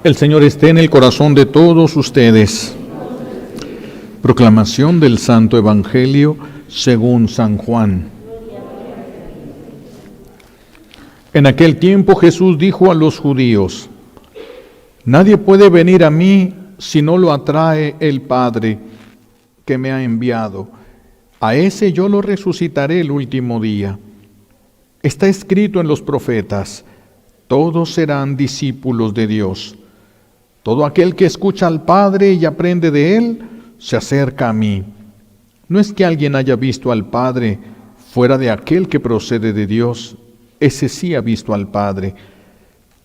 El Señor esté en el corazón de todos ustedes. Proclamación del Santo Evangelio según San Juan. En aquel tiempo Jesús dijo a los judíos: Nadie puede venir a mí si no lo atrae el Padre que me ha enviado. A ese yo lo resucitaré el último día. Está escrito en los profetas: todos serán discípulos de Dios. Todo aquel que escucha al Padre y aprende de Él, se acerca a mí. No es que alguien haya visto al Padre fuera de aquel que procede de Dios. Ese sí ha visto al Padre.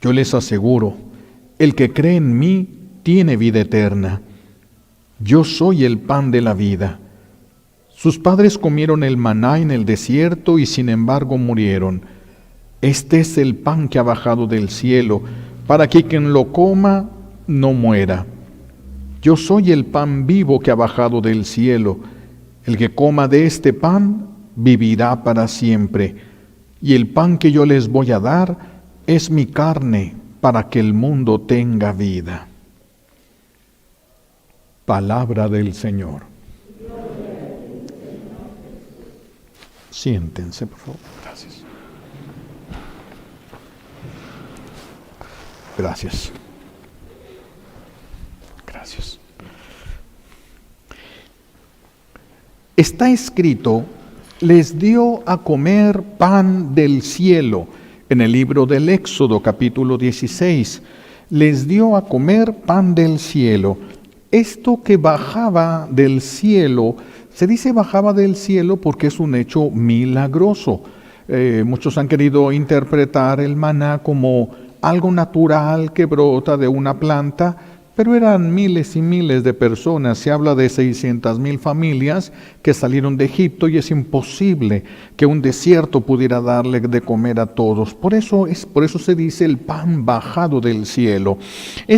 Yo les aseguro, el que cree en mí tiene vida eterna. Yo soy el pan de la vida. Sus padres comieron el maná en el desierto y sin embargo murieron. Este es el pan que ha bajado del cielo, para que quien lo coma no muera. Yo soy el pan vivo que ha bajado del cielo. El que coma de este pan vivirá para siempre. Y el pan que yo les voy a dar es mi carne, para que el mundo tenga vida. Palabra del Señor. Siéntense, por favor. Gracias. Gracias. Gracias. Está escrito: les dio a comer pan del cielo. En el libro del Éxodo, capítulo 16, les dio a comer pan del cielo. Esto que bajaba del cielo, se dice bajaba del cielo porque es un hecho milagroso. Muchos han querido interpretar el maná como algo natural que brota de una planta, pero eran miles y miles de personas. Se habla de 600,000 familias que salieron de Egipto y es imposible que un desierto pudiera darle de comer a todos. Por eso se dice el pan bajado del cielo.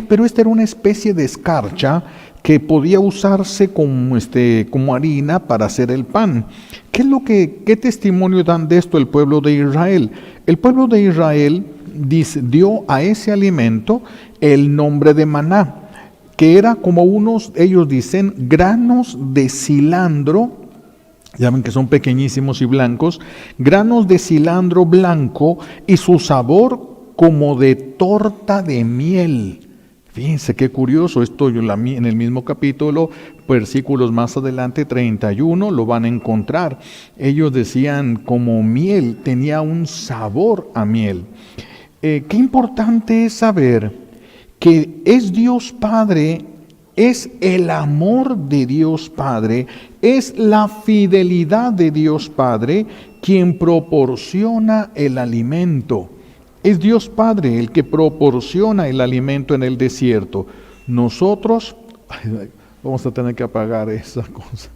Pero esta era una especie de escarcha que podía usarse como harina para hacer el pan. ¿Qué testimonio dan de esto el pueblo de Israel? El pueblo de Israel dio a ese alimento el nombre de maná, que era como ellos dicen, granos de cilantro. Ya ven que son pequeñísimos y blancos, granos de cilantro blanco, y su sabor como de torta de miel. Fíjense qué curioso, esto en el mismo capítulo, versículos más adelante, 31, lo van a encontrar. Ellos decían como miel, tenía un sabor a miel. Qué importante es saber que es Dios Padre, es el amor de Dios Padre, es la fidelidad de Dios Padre quien proporciona el alimento. Es Dios Padre el que proporciona el alimento en el desierto. Nosotros, vamos a tener que apagar esa cosa.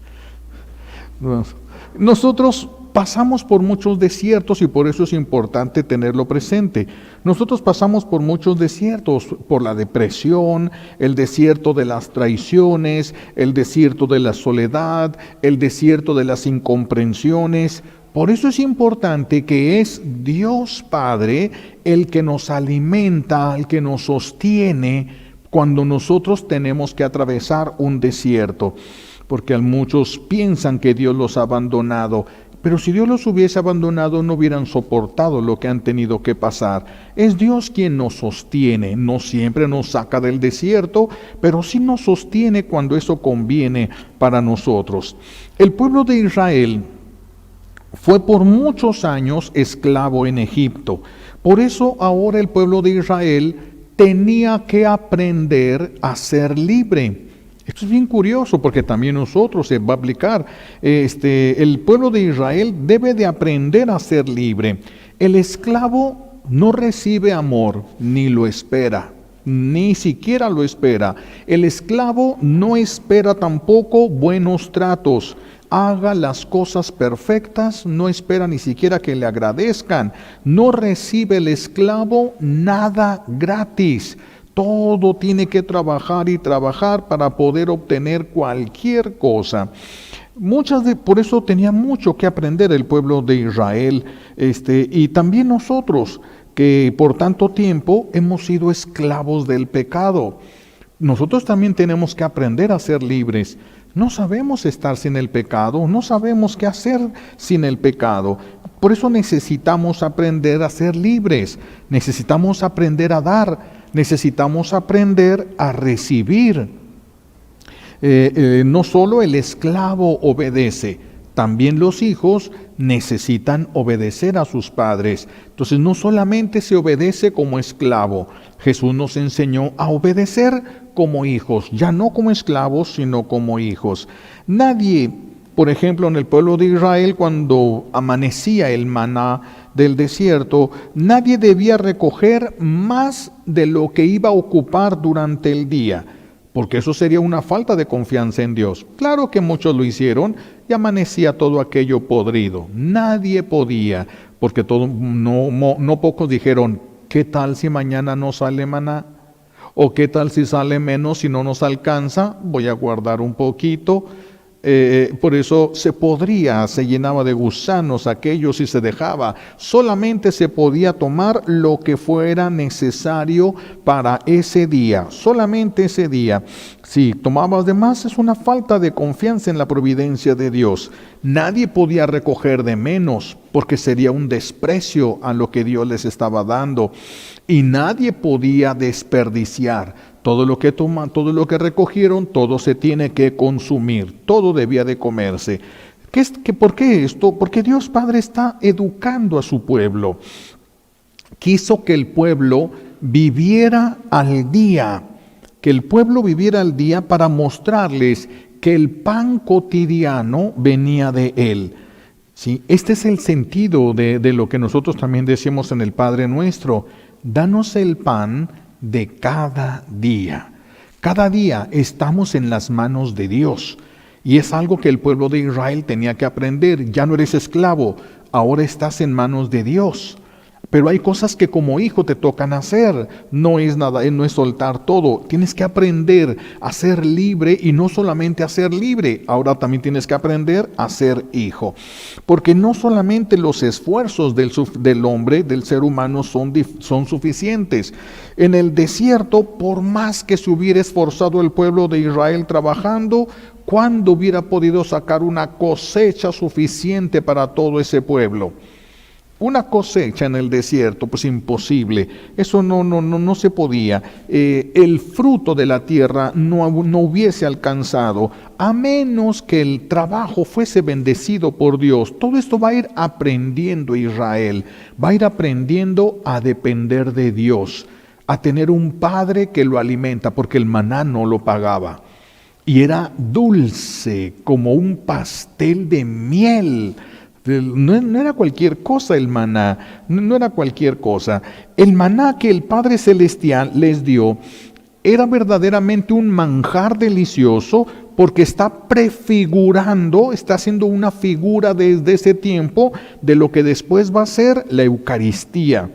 Nosotros pasamos por muchos desiertos y por eso es importante tenerlo presente. Nosotros pasamos por muchos desiertos, por la depresión, el desierto de las traiciones, el desierto de la soledad, el desierto de las incomprensiones. Por eso es importante que es Dios Padre el que nos alimenta, el que nos sostiene cuando nosotros tenemos que atravesar un desierto. Porque muchos piensan que Dios los ha abandonado, pero si Dios los hubiese abandonado no hubieran soportado lo que han tenido que pasar. Es Dios quien nos sostiene, no siempre nos saca del desierto, pero sí nos sostiene cuando eso conviene para nosotros. El pueblo de Israel fue por muchos años esclavo en Egipto. Por eso ahora el pueblo de Israel tenía que aprender a ser libre. Esto es bien curioso porque también nosotros se va a aplicar. El pueblo de Israel debe de aprender a ser libre. El esclavo no recibe amor, ni lo espera, ni siquiera lo espera. El esclavo no espera tampoco buenos tratos. Haga las cosas perfectas, no espera ni siquiera que le agradezcan. No recibe el esclavo nada gratis. Todo tiene que trabajar y trabajar para poder obtener cualquier cosa. Por eso tenía mucho que aprender el pueblo de Israel, y también nosotros. que por tanto tiempo hemos sido esclavos del pecado. Nosotros también tenemos que aprender a ser libres. No sabemos estar sin el pecado, no sabemos qué hacer sin el pecado. Por eso necesitamos aprender a ser libres, necesitamos aprender a dar, necesitamos aprender a recibir. No solo el esclavo obedece, también los hijos necesitan obedecer a sus padres. Entonces no solamente se obedece como esclavo, Jesús nos enseñó a obedecer como hijos, ya no como esclavos, sino como hijos. Nadie, por ejemplo, en el pueblo de Israel, cuando amanecía el maná del desierto, nadie debía recoger más de lo que iba a ocupar durante el día, porque eso sería una falta de confianza en Dios. Claro que muchos lo hicieron y amanecía todo aquello podrido. Nadie podía, porque no pocos dijeron, ¿qué tal si mañana no sale maná? ¿O qué tal si sale menos y no nos alcanza? Voy a guardar un poquito. Por eso se llenaba de gusanos aquello si se dejaba. Solamente se podía tomar lo que fuera necesario para ese día, solamente ese día. Si tomabas de más es una falta de confianza en la providencia de Dios. Nadie podía recoger de menos porque sería un desprecio a lo que Dios les estaba dando. Y nadie podía desperdiciar. Todo lo que recogieron, todo se tiene que consumir, todo debía de comerse. ¿Por qué esto? Porque Dios Padre está educando a su pueblo. Quiso que el pueblo viviera al día, para mostrarles que el pan cotidiano venía de Él. ¿Sí? Este es el sentido de lo que nosotros también decimos en el Padre Nuestro. Danos el pan de cada día. Cada día estamos en las manos de Dios. Y es algo que el pueblo de Israel tenía que aprender. Ya no eres esclavo, ahora estás en manos de Dios. Pero hay cosas que como hijo te tocan hacer. No es soltar todo. Tienes que aprender a ser libre y no solamente a ser libre. Ahora también tienes que aprender a ser hijo. Porque no solamente los esfuerzos del hombre, del ser humano son suficientes. En el desierto, por más que se hubiera esforzado el pueblo de Israel trabajando, ¿cuándo hubiera podido sacar una cosecha suficiente para todo ese pueblo? Una cosecha en el desierto, pues imposible. Eso no se podía. El fruto de la tierra no hubiese alcanzado, a menos que el trabajo fuese bendecido por Dios. Todo esto va a ir aprendiendo Israel. Va a ir aprendiendo a depender de Dios, a tener un padre que lo alimenta, porque el maná no lo pagaba. Y era dulce, como un pastel de miel. No era cualquier cosa el maná, no era cualquier cosa. El maná que el Padre Celestial les dio era verdaderamente un manjar delicioso, porque está haciendo una figura desde ese tiempo de lo que después va a ser la Eucaristía.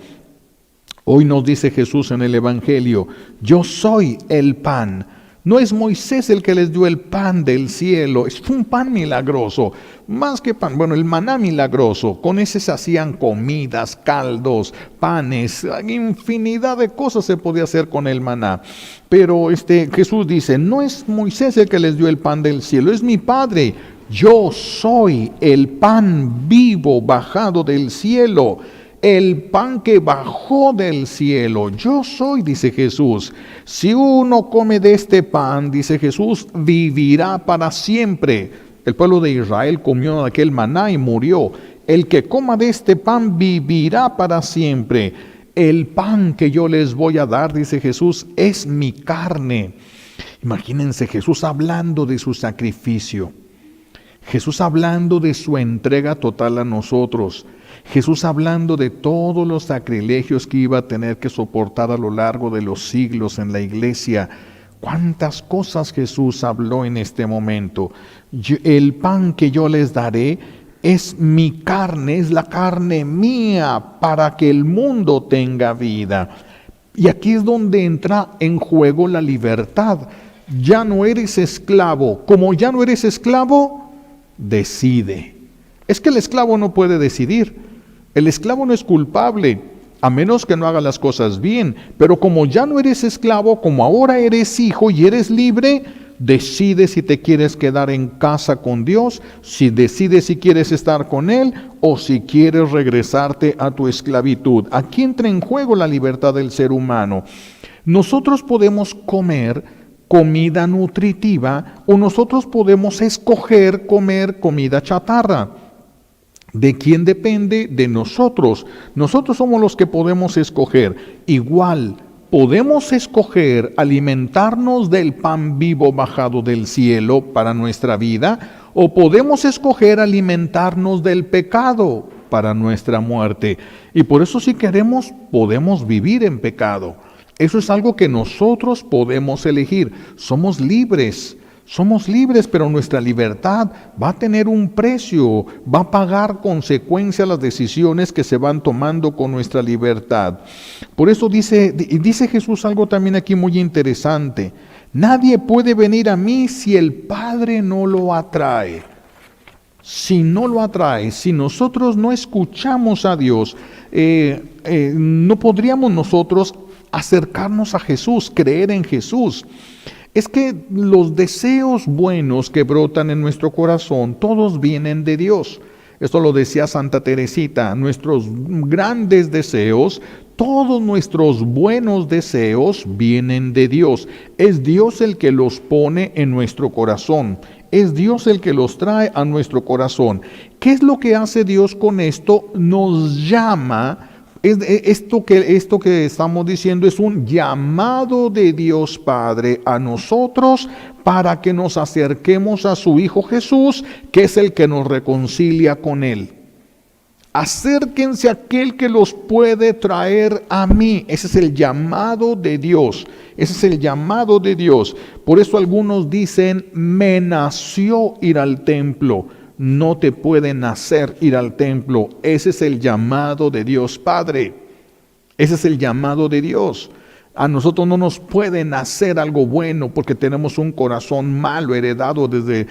Hoy nos dice Jesús en el Evangelio, yo soy el pan. No es Moisés el que les dio el pan del cielo, es un pan milagroso, más que pan, el maná milagroso, con ese se hacían comidas, caldos, panes, infinidad de cosas se podía hacer con el maná. Pero Jesús dice, no es Moisés el que les dio el pan del cielo, es mi Padre, yo soy el pan vivo bajado del cielo. El pan que bajó del cielo, yo soy, dice Jesús. Si uno come de este pan, dice Jesús, vivirá para siempre. El pueblo de Israel comió de aquel maná y murió. El que coma de este pan vivirá para siempre. El pan que yo les voy a dar, dice Jesús, es mi carne. Imagínense Jesús hablando de su sacrificio. Jesús hablando de su entrega total a nosotros. Jesús hablando de todos los sacrilegios que iba a tener que soportar a lo largo de los siglos en la iglesia. ¿Cuántas cosas Jesús habló en este momento? El pan que yo les daré es mi carne, es la carne mía para que el mundo tenga vida. Y aquí es donde entra en juego la libertad. Ya no eres esclavo. Como ya no eres esclavo, decide. Es que el esclavo no puede decidir. El esclavo no es culpable. a menos que no hagas las cosas bien. Pero como ya no eres esclavo, como ahora eres hijo y eres libre, decide si te quieres quedar en casa con Dios, si decides si quieres estar con Él o si quieres regresarte a tu esclavitud. Aquí entra en juego la libertad del ser humano. Nosotros podemos comer comida nutritiva o nosotros podemos escoger comer comida chatarra. ¿De quién depende? De nosotros. Nosotros somos los que podemos escoger. Igual, podemos escoger alimentarnos del pan vivo bajado del cielo para nuestra vida, o podemos escoger alimentarnos del pecado para nuestra muerte. Y por eso si queremos, podemos vivir en pecado. Eso es algo que nosotros podemos elegir. Somos libres, pero nuestra libertad va a tener un precio, va a pagar consecuencia a las decisiones que se van tomando con nuestra libertad. Por eso dice Jesús algo también aquí muy interesante. Nadie puede venir a mí si el Padre no lo atrae. Si no lo atrae, si nosotros no escuchamos a Dios, no podríamos nosotros acercarnos a Jesús, creer en Jesús. Es que los deseos buenos que brotan en nuestro corazón, todos vienen de Dios. Esto lo decía Santa Teresita, nuestros grandes deseos, todos nuestros buenos deseos vienen de Dios. Es Dios el que los pone en nuestro corazón. Es Dios el que los trae a nuestro corazón. ¿Qué es lo que hace Dios con esto? Nos llama. Esto que estamos diciendo es un llamado de Dios Padre a nosotros para que nos acerquemos a su Hijo Jesús, que es el que nos reconcilia con Él. Acérquense a aquel que los puede traer a mí. Ese es el llamado de Dios. Ese es el llamado de Dios. Por eso algunos dicen, me nació ir al templo. No te puede nacer ir al templo. Ese es el llamado de Dios Padre. Ese es el llamado de Dios. A nosotros no nos puede nacer algo bueno porque tenemos un corazón malo heredado desde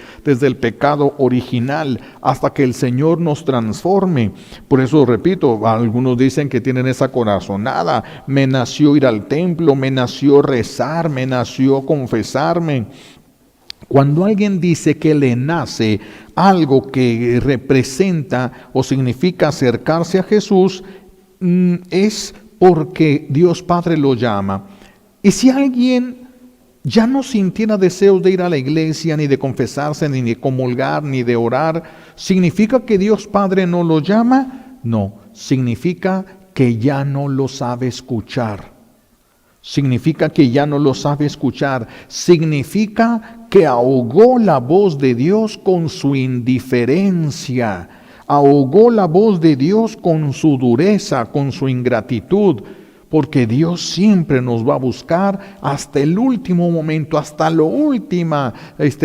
el pecado original hasta que el Señor nos transforme. Por eso repito, algunos dicen que tienen esa corazonada. Me nació ir al templo, me nació rezar, me nació confesarme. Cuando alguien dice que le nace algo que representa o significa acercarse a Jesús, es porque Dios Padre lo llama. Y si alguien ya no sintiera deseos de ir a la iglesia, ni de confesarse, ni de comulgar, ni de orar, ¿significa que Dios Padre no lo llama? No, significa que ya no lo sabe escuchar. Significa que ya no lo sabe escuchar. Significa que ahogó la voz de Dios con su indiferencia. Ahogó la voz de Dios con su dureza, con su ingratitud. Porque Dios siempre nos va a buscar hasta el último momento, hasta la última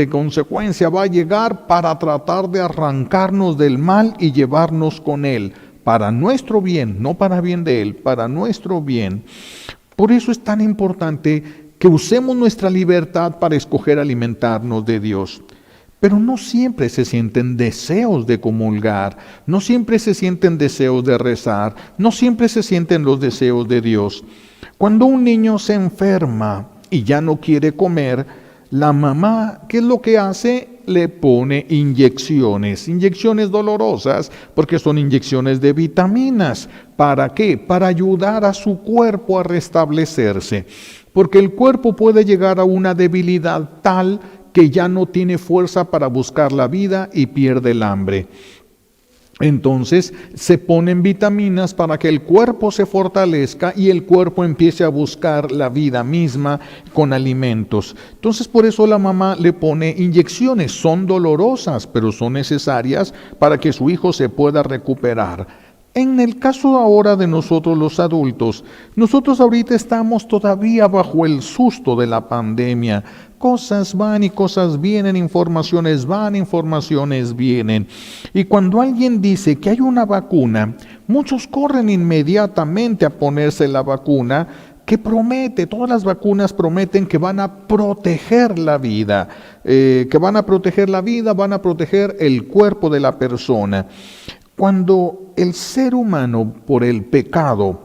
consecuencia va a llegar para tratar de arrancarnos del mal y llevarnos con Él. Para nuestro bien, no para bien de Él, para nuestro bien. Por eso es tan importante que usemos nuestra libertad para escoger alimentarnos de Dios. Pero no siempre se sienten deseos de comulgar, no siempre se sienten deseos de rezar, no siempre se sienten los deseos de Dios. Cuando un niño se enferma y ya no quiere comer, la mamá, ¿qué es lo que hace? Le pone inyecciones dolorosas, porque son inyecciones de vitaminas. ¿Para qué? Para ayudar a su cuerpo a restablecerse, porque el cuerpo puede llegar a una debilidad tal que ya no tiene fuerza para buscar la vida y pierde el hambre. Entonces se ponen vitaminas para que el cuerpo se fortalezca y el cuerpo empiece a buscar la vida misma con alimentos. Entonces por eso la mamá le pone inyecciones. Son dolorosas, pero son necesarias para que su hijo se pueda recuperar. En el caso ahora de nosotros los adultos, nosotros ahorita estamos todavía bajo el susto de la pandemia. Cosas van y cosas vienen, informaciones van, informaciones vienen. Y cuando alguien dice que hay una vacuna, muchos corren inmediatamente a ponerse la vacuna que promete, todas las vacunas prometen que van a proteger la vida, van a proteger el cuerpo de la persona. Cuando el ser humano por el pecado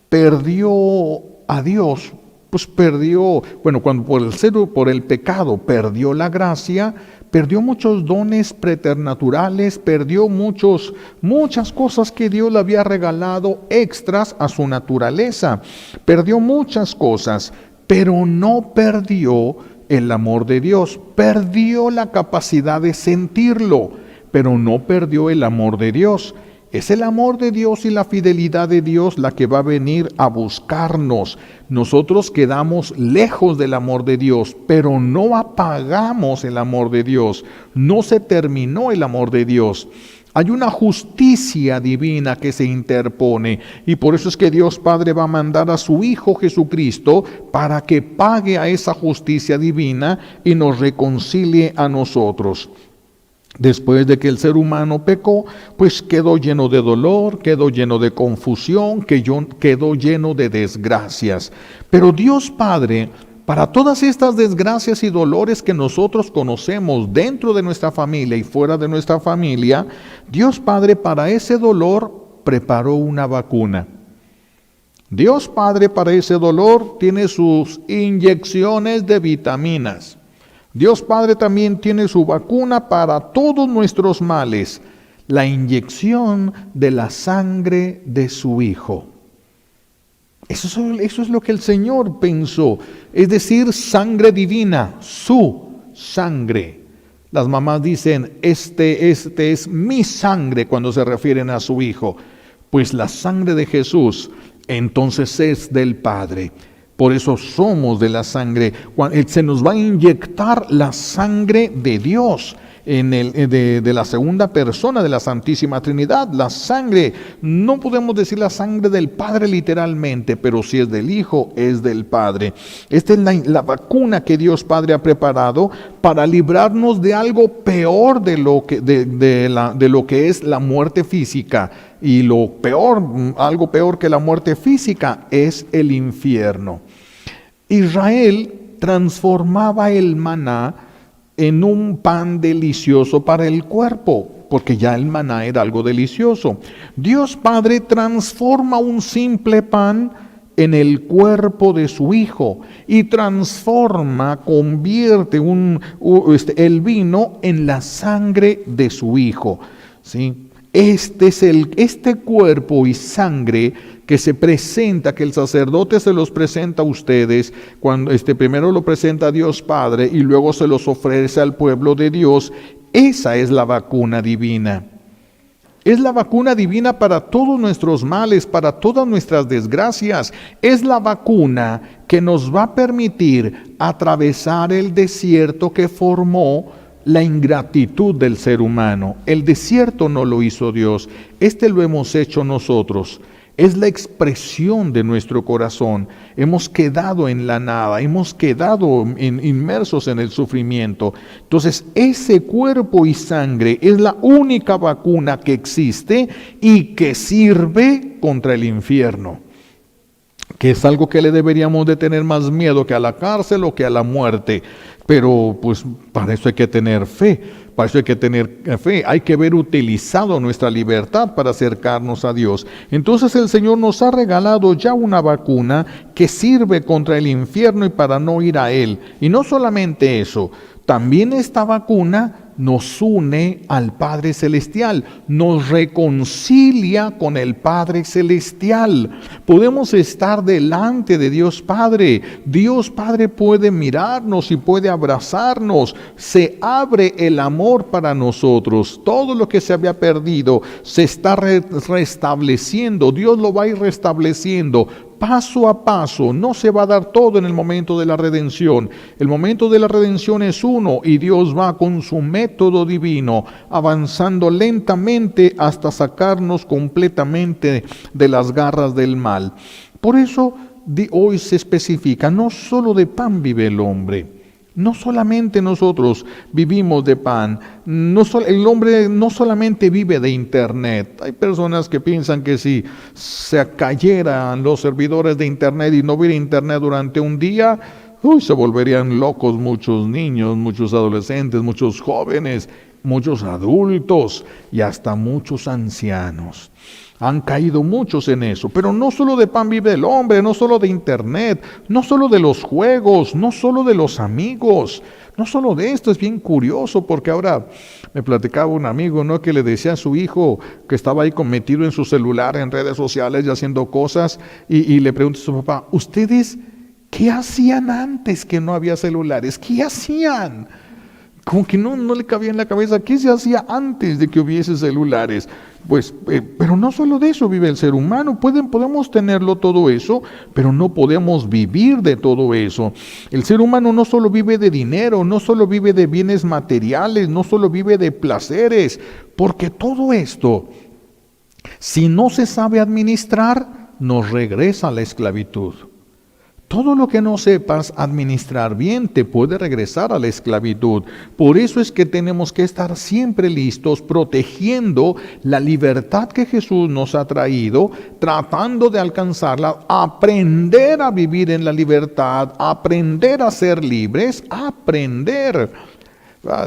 perdió a Dios, pues perdió, bueno, cuando por el pecado perdió la gracia, perdió muchos dones preternaturales, perdió muchas cosas que Dios le había regalado extras a su naturaleza. Perdió muchas cosas, pero no perdió el amor de Dios. Perdió la capacidad de sentirlo, pero no perdió el amor de Dios. Es el amor de Dios y la fidelidad de Dios la que va a venir a buscarnos. Nosotros quedamos lejos del amor de Dios, pero no apagamos el amor de Dios. No se terminó el amor de Dios. Hay una justicia divina que se interpone y por eso es que Dios Padre va a mandar a su Hijo Jesucristo para que pague a esa justicia divina y nos reconcilie a nosotros. Después de que el ser humano pecó, pues quedó lleno de dolor, quedó lleno de confusión, quedó lleno de desgracias. Pero Dios Padre, para todas estas desgracias y dolores que nosotros conocemos dentro de nuestra familia y fuera de nuestra familia, Dios Padre para ese dolor preparó una vacuna. Dios Padre para ese dolor tiene sus inyecciones de vitaminas. Dios Padre también tiene su vacuna para todos nuestros males, la inyección de la sangre de su Hijo. Eso es lo que el Señor pensó, es decir, sangre divina, su sangre. Las mamás dicen, este es mi sangre cuando se refieren a su Hijo. Pues la sangre de Jesús entonces es del Padre. Por eso somos de la sangre. Se nos va a inyectar la sangre de Dios de la segunda persona de la Santísima Trinidad. La sangre, no podemos decir la sangre del Padre literalmente, pero si es del Hijo, es del Padre. Esta es la vacuna que Dios Padre ha preparado para librarnos de algo peor de lo que es la muerte física. Y algo peor que la muerte física es el infierno. Israel transformaba el maná en un pan delicioso para el cuerpo, porque ya el maná era algo delicioso. Dios Padre transforma un simple pan en el cuerpo de su Hijo y convierte el vino en la sangre de su Hijo, ¿sí? Este cuerpo y sangre que se presenta, que el sacerdote se los presenta a ustedes, cuando primero lo presenta a Dios Padre y luego se los ofrece al pueblo de Dios, esa es la vacuna divina. Es la vacuna divina para todos nuestros males, para todas nuestras desgracias. Es la vacuna que nos va a permitir atravesar el desierto que formó la ingratitud del ser humano. El desierto no lo hizo Dios, lo hemos hecho nosotros. Es la expresión de nuestro corazón. Hemos quedado en la nada, hemos quedado inmersos en el sufrimiento. Entonces, ese cuerpo y sangre es la única vacuna que existe y que sirve contra el infierno, que es algo que le deberíamos de tener más miedo que a la cárcel o que a la muerte. Pero pues para eso hay que tener fe, hay que haber utilizado nuestra libertad para acercarnos a Dios. Entonces el Señor nos ha regalado ya una vacuna que sirve contra el infierno y para no ir a él. Y no solamente eso, también esta vacuna nos une al Padre Celestial, nos reconcilia con el Padre Celestial. Podemos estar delante de Dios Padre. Dios Padre puede mirarnos y puede abrazarnos. Se abre el amor para nosotros. Todo lo que se había perdido se está restableciendo. Dios lo va a ir restableciendo paso a paso. No se va a dar todo en el momento de la redención. El momento de la redención es uno y Dios va con su método divino avanzando lentamente hasta sacarnos completamente de las garras del mal. Por eso hoy se especifica, no solo de pan vive el hombre. No solamente nosotros vivimos de pan, el hombre no solamente vive de internet. Hay personas que piensan que si se cayeran los servidores de internet y no hubiera internet durante un día, se volverían locos muchos niños, muchos adolescentes, muchos jóvenes, muchos adultos y hasta muchos ancianos. Han caído muchos en eso, pero no solo de pan vive el hombre, no solo de internet, no solo de los juegos, no solo de los amigos, no solo de esto. Es bien curioso porque ahora me platicaba un amigo, ¿no?, que le decía a su hijo que estaba ahí metido en su celular, en redes sociales y haciendo cosas, y le pregunta a su papá: ¿ustedes qué hacían antes que no había celulares? ¿Qué hacían? Como que no le cabía en la cabeza qué se hacía antes de que hubiese celulares. Pues, pero no solo de eso vive el ser humano. Podemos tenerlo todo eso, pero no podemos vivir de todo eso. El ser humano no solo vive de dinero, no solo vive de bienes materiales, no solo vive de placeres, porque todo esto, si no se sabe administrar, nos regresa a la esclavitud. Todo lo que no sepas administrar bien te puede regresar a la esclavitud. Por eso es que tenemos que estar siempre listos, protegiendo la libertad que Jesús nos ha traído, tratando de alcanzarla, aprender a vivir en la libertad, aprender a ser libres, aprender.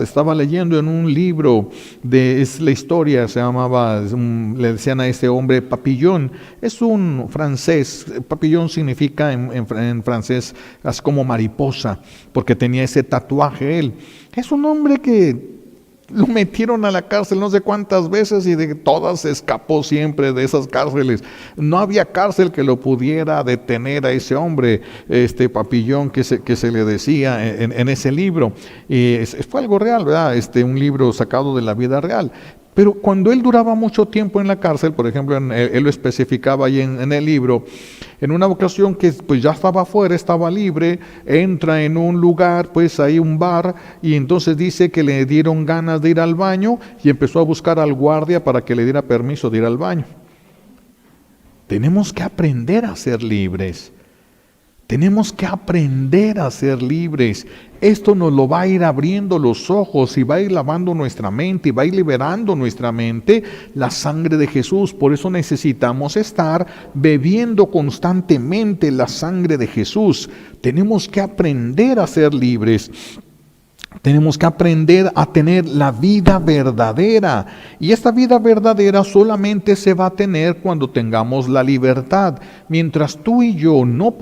Estaba leyendo en un libro, es la historia, se llamaba, le decían a este hombre Papillon. Es un francés. Papillon significa en francés es como mariposa, porque tenía ese tatuaje él. Es un hombre que lo metieron a la cárcel no sé cuántas veces y de todas se escapó siempre de esas cárceles. No había cárcel que lo pudiera detener a ese hombre, Papillon, que se le decía en ese libro. Fue algo real, ¿verdad? Un libro sacado de la vida real. Pero cuando él duraba mucho tiempo en la cárcel, por ejemplo, él lo especificaba ahí en el libro, en una ocasión que pues ya estaba afuera, estaba libre, entra en un lugar, pues ahí un bar, y entonces dice que le dieron ganas de ir al baño y empezó a buscar al guardia para que le diera permiso de ir al baño. Tenemos que aprender a ser libres. Tenemos que aprender a ser libres. Esto nos lo va a ir abriendo los ojos y va a ir lavando nuestra mente y va a ir liberando nuestra mente la sangre de Jesús. Por eso necesitamos estar bebiendo constantemente la sangre de Jesús. Tenemos que aprender a ser libres. Tenemos que aprender a tener la vida verdadera. Y esta vida verdadera solamente se va a tener cuando tengamos la libertad. Mientras tú y yo no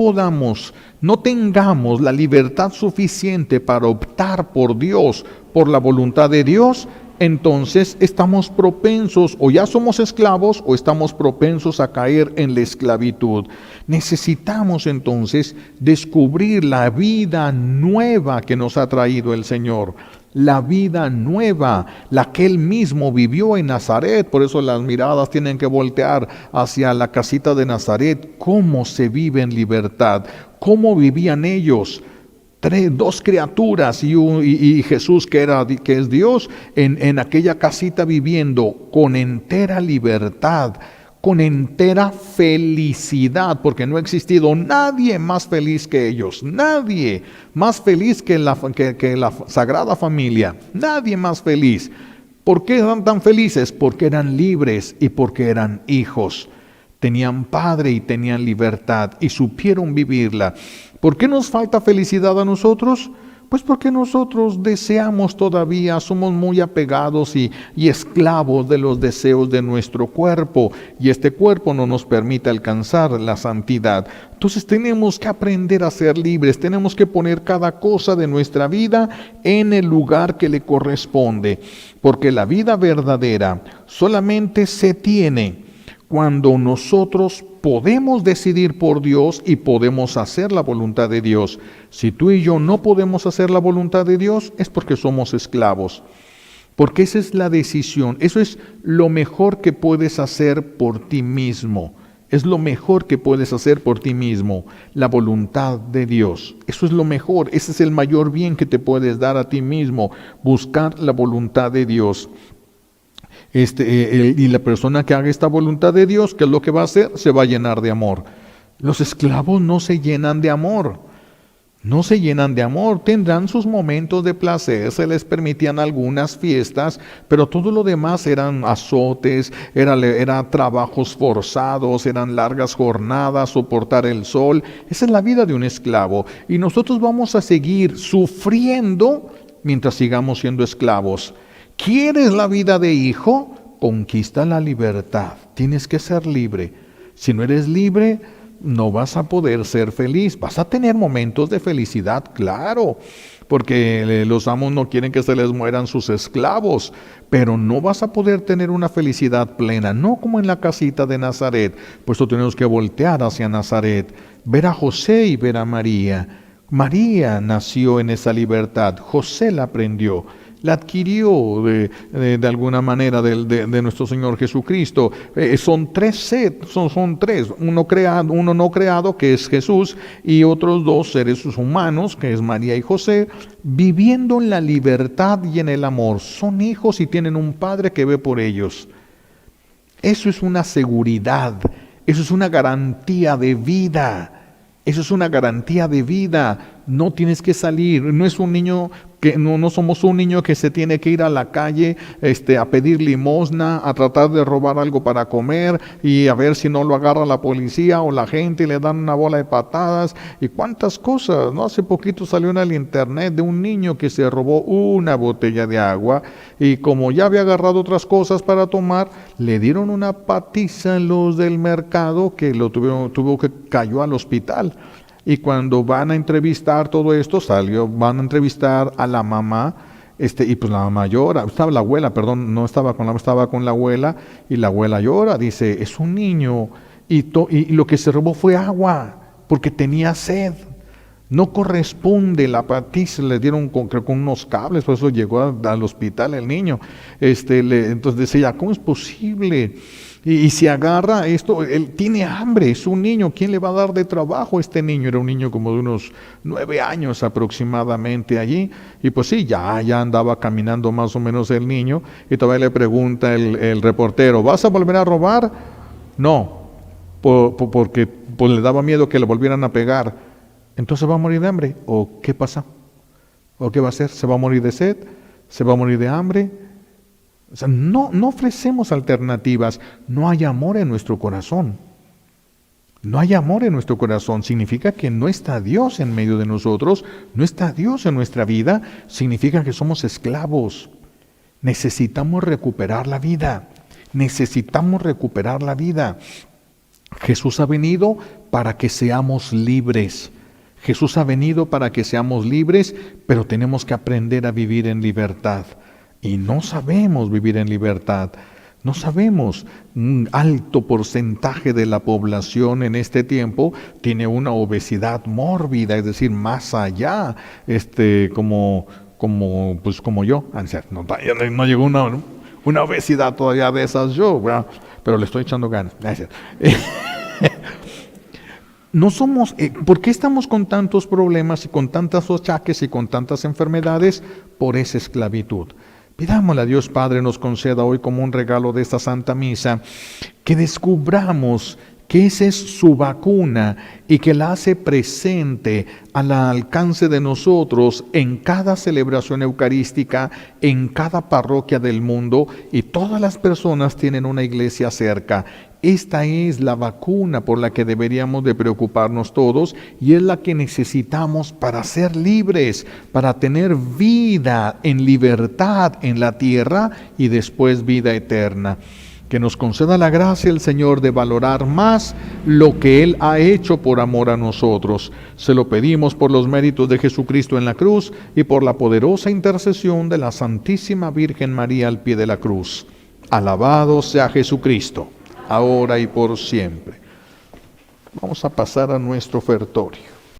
tengamos la libertad suficiente para optar por Dios, por la voluntad de Dios, entonces estamos propensos, o ya somos esclavos, o estamos propensos a caer en la esclavitud. Necesitamos entonces descubrir la vida nueva que nos ha traído el Señor. La vida nueva, la que Él mismo vivió en Nazaret. Por eso las miradas tienen que voltear hacia la casita de Nazaret. ¿Cómo se vive en libertad? ¿Cómo vivían ellos? Dos criaturas y Jesús que es Dios en aquella casita viviendo con entera libertad, con entera felicidad, porque no ha existido nadie más feliz que ellos, nadie más feliz que la Sagrada Familia, nadie más feliz. ¿Por qué eran tan felices? Porque eran libres y porque eran hijos. Tenían padre y tenían libertad y supieron vivirla. ¿Por qué nos falta felicidad a nosotros? Pues porque nosotros deseamos todavía, somos muy apegados y esclavos de los deseos de nuestro cuerpo, y este cuerpo no nos permite alcanzar la santidad. Entonces tenemos que aprender a ser libres, tenemos que poner cada cosa de nuestra vida en el lugar que le corresponde, porque la vida verdadera solamente se tiene cuando nosotros podemos decidir por Dios y podemos hacer la voluntad de Dios. Si tú y yo no podemos hacer la voluntad de Dios, es porque somos esclavos. Porque esa es la decisión, eso es lo mejor que puedes hacer por ti mismo. Es lo mejor que puedes hacer por ti mismo, la voluntad de Dios. Eso es lo mejor, ese es el mayor bien que te puedes dar a ti mismo, buscar la voluntad de Dios. Y la persona que haga esta voluntad de Dios, ¿qué es lo que va a hacer? Se va a llenar de amor. Los esclavos no se llenan de amor. No se llenan de amor. Tendrán sus momentos de placer, se les permitían algunas fiestas, pero todo lo demás eran azotes, era trabajos forzados, eran largas jornadas, soportar el sol. Esa es la vida de un esclavo. Y nosotros vamos a seguir sufriendo mientras sigamos siendo esclavos. ¿Quieres la vida de hijo? conquista la libertad. Tienes que ser libre. Si no eres libre, no vas a poder ser feliz. Vas a tener momentos de felicidad, claro, porque los amos no quieren que se les mueran sus esclavos, pero no vas a poder tener una felicidad plena, no como en la casita de Nazaret. Por eso tenemos que voltear hacia Nazaret, ver a José y ver a María. María nació en esa libertad, José la aprendió, la adquirió de alguna manera de nuestro Señor Jesucristo. Son tres, uno no creado, que es Jesús, y otros dos seres humanos, que es María y José, viviendo en la libertad y en el amor. Son hijos y tienen un Padre que ve por ellos. Eso es una seguridad, eso es una garantía de vida. Eso es una garantía de vida. No tienes que salir. No es un niño que no somos un niño que se tiene que ir a la calle a pedir limosna, a tratar de robar algo para comer y a ver si no lo agarra la policía o la gente y le dan una bola de patadas y cuántas cosas, ¿no? Hace poquito salió en el internet de un niño que se robó una botella de agua y como ya había agarrado otras cosas para tomar, le dieron una patiza en los del mercado que tuvo que cayó al hospital. Y cuando van a entrevistar todo esto, van a entrevistar a la mamá, y pues la mamá llora, estaba la abuela, perdón, no estaba con estaba con la abuela, y la abuela llora, dice, es un niño, y lo que se robó fue agua, porque tenía sed. No corresponde, la patiza le dieron con unos cables, por eso llegó al hospital el niño. Entonces decía, ¿cómo es posible? Y si agarra esto, él tiene hambre, es un niño, ¿quién le va a dar de trabajo a este niño? Era un niño como de unos 9 años aproximadamente allí, y pues sí, ya andaba caminando más o menos el niño, y todavía le pregunta el reportero, ¿vas a volver a robar? No, porque pues, le daba miedo que le volvieran a pegar. Entonces va a morir de hambre, ¿o qué pasa? ¿O qué va a hacer? ¿Se va a morir de sed? ¿Se va a morir de hambre? O sea, no ofrecemos alternativas, no hay amor en nuestro corazón. No hay amor en nuestro corazón, significa que no está Dios en medio de nosotros, no está Dios en nuestra vida, significa que somos esclavos. Necesitamos recuperar la vida, necesitamos recuperar la vida. Jesús ha venido para que seamos libres. Jesús ha venido para que seamos libres, pero tenemos que aprender a vivir en libertad. Y no sabemos vivir en libertad. No sabemos. Un alto porcentaje de la población en este tiempo tiene una obesidad mórbida, es decir, más allá, como yo. No llegó una obesidad todavía de esas yo, ¿verdad? Pero le estoy echando ganas. Gracias. No somos, ¿por qué estamos con tantos problemas y con tantos achaques y con tantas enfermedades? Por esa esclavitud. Pidámosle a Dios Padre nos conceda hoy como un regalo de esta Santa Misa, que descubramos que esa es su vacuna y que la hace presente al alcance de nosotros en cada celebración eucarística, en cada parroquia del mundo, y todas las personas tienen una iglesia cerca. Esta es la vacuna por la que deberíamos de preocuparnos todos y es la que necesitamos para ser libres, para tener vida en libertad en la tierra y después vida eterna. Que nos conceda la gracia el Señor de valorar más lo que Él ha hecho por amor a nosotros. Se lo pedimos por los méritos de Jesucristo en la cruz y por la poderosa intercesión de la Santísima Virgen María al pie de la cruz. Alabado sea Jesucristo, ahora y por siempre. Vamos a pasar a nuestro ofertorio.